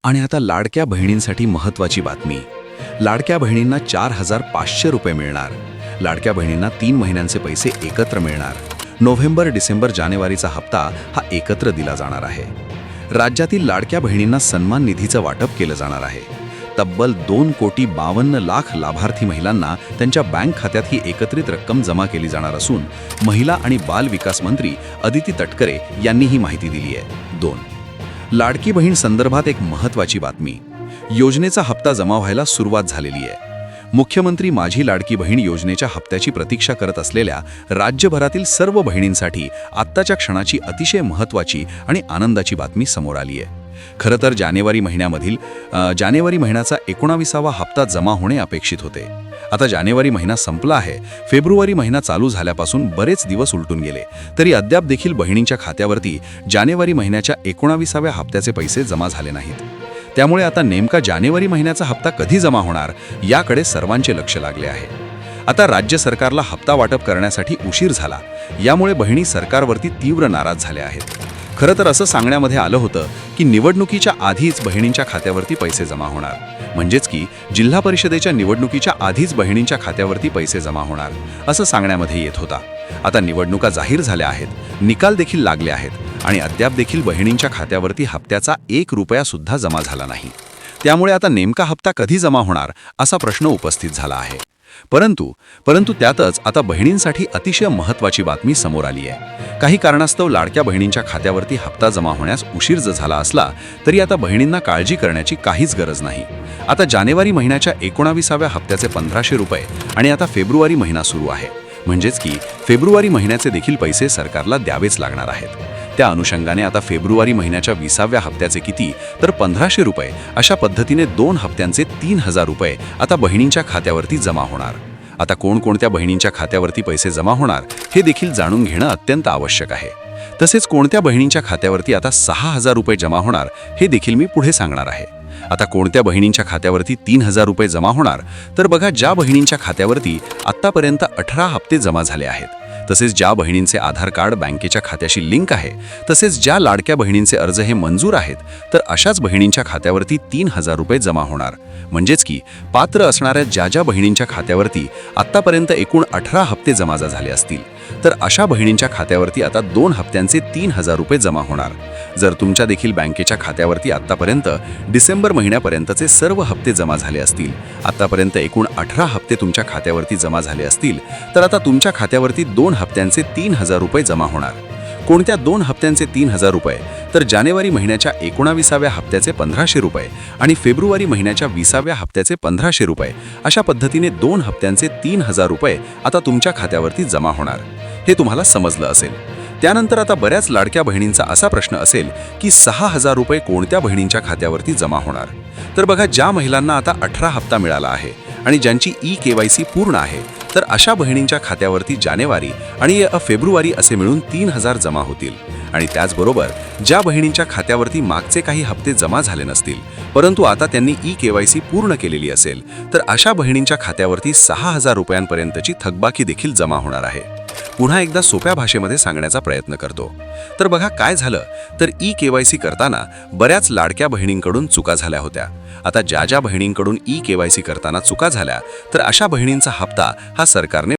आणि आता लाडक्या बहिणींसाठी महत्त्वाची बातमी. लाडक्या बहिणींना 4,500 रुपये मिळणार. लाडक्या बहिणींना 3 महिन्यांचे पैसे एकत्र मिळणार. नोव्हेंबर, डिसेंबर, जानेवारीचा हप्ता हा एकत्र दिला जाणार आहे. राज्यातील लाडक्या बहिणींना सन्मान निधीचं वाटप केलं जाणार आहे. तब्बल 2,52,00,000 लाभार्थी महिलांना त्यांच्या बँक खात्यात ही एकत्रित रक्कम जमा केली जाणार असून महिला आणि बाल विकास मंत्री अदिती तटकरे यांनी ही माहिती दिली आहे. 2. लाडकी बहीण संदर्भात एक महत्त्वाची बातमी. योजनेचा हप्ता जमा व्हायला सुरुवात झालेली आहे. मुख्यमंत्री माझी लाडकी बहीण योजनेच्या हप्त्याची प्रतीक्षा करत असलेल्या राज्यभरातील सर्व बहिणींसाठी आत्ताच्या क्षणाची अतिशय महत्त्वाची आणि आनंदाची बातमी समोर आली आहे. खरं तर जानेवारी महिन्याचा 19वा हप्ता जमा होणे अपेक्षित होते. आता जानेवारी महिना संपला आहे. फेब्रुवारी महिना चालू झाल्यापासून बरेच दिवस उलटून गेले तरी अद्याप देखील बहिणींच्या खात्यावरती जानेवारी महिन्याच्या 19व्या हप्त्याचे पैसे जमा झाले नाहीत. त्यामुळे आता नेमका जानेवारी महिन्याचा हप्ता कधी जमा होणार याकडे सर्वांचे लक्ष लागले आहे. आता राज्य सरकारला हप्ता वाटप करण्यासाठी उशीर झाला. यामुळे बहिणी सरकारवरती तीव्र नाराज झाल्या आहेत. खरं तर असं सांगण्यामध्ये आलं होतं की निवडणुकीच्या आधीच बहिणींच्या खात्यावरती पैसे जमा होणार. म्हणजेच की जिल्हा परिषदेच्या निवडणुकीच्या आधीच बहिणींच्या खात्यावरती पैसे जमा होणार असं सांगण्यामध्ये येत होता. आता निवडणुका जाहीर झाल्या आहेत, निकाल देखील लागले आहेत आणि अद्याप देखील बहिणींच्या खात्यावरती हप्त्याचा 1 रुपया सुद्धा जमा झाला नाही. त्यामुळे आता नेमका हप्ता कधी जमा होणार असा प्रश्न उपस्थित झाला आहे. परंतु त्यातच आता बहिणींसाठी अतिशय महत्त्वाची बातमी समोर आली आहे. काही कारणास्तव लाडक्या बहिणींच्या खात्यावरती हप्ता जमा होण्यास उशीर झाला असला तरी आता बहिणींना काळजी करण्याची काहीच गरज नाही. आता जानेवारी महिन्याच्या 19व्या हप्त्याचे 1,500 रुपये आणि आता फेब्रुवारी महिना सुरू आहे. म्हणजेच की फेब्रुवारी महिन्याचे देखील पैसे सरकारला द्यावेच लागणार आहेत. त्या अनुषंगाने आता फेब्रुवारी महिन्याच्या 20व्या हप्त्याचे किती तर 1,500 रुपये अशा पद्धतीने 2 हप्त्यांचे 3,000 रुपये आता बहिणींच्या खात्यावरती जमा होणार. आता कोणकोणत्या बहिणींच्या खात्यावरती पैसे जमा होणार हे देखील जाणून घेणं अत्यंत आवश्यक आहे. तसेच कोणत्या बहिणींच्या खात्यावरती आता 6,000 रुपये जमा होणार हे देखील मी पुढे सांगणार आहे. आता कोणत्या बहिणींच्या खात्यावरती 3,000 रुपये जमा होणार तर बघा, ज्या बहिणींच्या खात्यावरती आत्तापर्यंत 18 हप्ते जमा झाले आहेत, तसेच ज्या बहिणींचे आधार कार्ड बँकेच्या खात्याशी लिंक आहे, तसेच ज्या लाडक्या बहिणींचे अर्ज हे मंजूर आहेत, तर अशाच बहिणींच्या खात्यावरती 3,000 रुपये जमा होणार. म्हणजेच की पात्र असणाऱ्या ज्या बहिणींच्या खात्यावरती आत्तापर्यंत एकूण 18 हप्ते जमा झाले असतील तर अशा बहिणींच्या खात्यावरती आता 2 हप्त्यांचे 3,000 रुपये जमा होणार. जर तुमच्या देखील बँकेच्या खात्यावरती आत्तापर्यंत डिसेंबर महिन्यापर्यंतचे सर्व हप्ते जमा झाले असतील, आत्तापर्यंत एकूण 18 हप्ते तुमच्या खात्यावरती जमा झाले असतील तर आता तुमच्या खात्यावरती 2 हप्त्यांचे 3,000 रुपये जमा होणार. कोणत्या 2 हप्त्यांचे 3,000 रुपये तर जानेवारी महिन्याच्या 19व्या हप्त्याचे 1,500 रुपये आणि फेब्रुवारी महिन्याच्या 20व्या हप्त्याचे 1,500 रुपये अशा पद्धतीने 2 हप्त्यांचे 3,000 रुपये आता तुमच्या खात्यावरती जमा होणार. हे तुम्हाला समजलं असेल. त्यानंतर आता बऱ्याच लाडक्या बहिणींचा असा प्रश्न असेल की 6,000 रुपये कोणत्या बहिणींच्या खात्यावरती जमा होणार. तर बघा, ज्या महिलांना आता 18 हप्ता मिळाला आहे आणि ज्यांची KYC पूर्ण आहे तर अशा बहिणींच्या खात्यावरती जानेवारी आणि फेब्रुवारी असे मिळून 3,000 जमा होतील. आणि त्याचबरोबर ज्या बहिणींच्या खात्यावरती मागचे काही हप्ते जमा झाले नसतील परंतु आता त्यांनी KYC पूर्ण केलेली असेल तर अशा बहिणींच्या खात्यावरती 6,000 रुपयांपर्यंतची थकबाकी देखील जमा होणार आहे. पुन्हा एकदा सोप्या भाषेमध्ये सांगण्याचा प्रयत्न करतो. तर बघा, काय झालं तर KYC करताना बऱ्याच लाडक्या बहिणींकडून चुका झाल्या होत्या. आता ज्या बहिणींकडून KYC करताना चुका झाल्या तर अशा बहिणींचा हप्ता हा सरकारने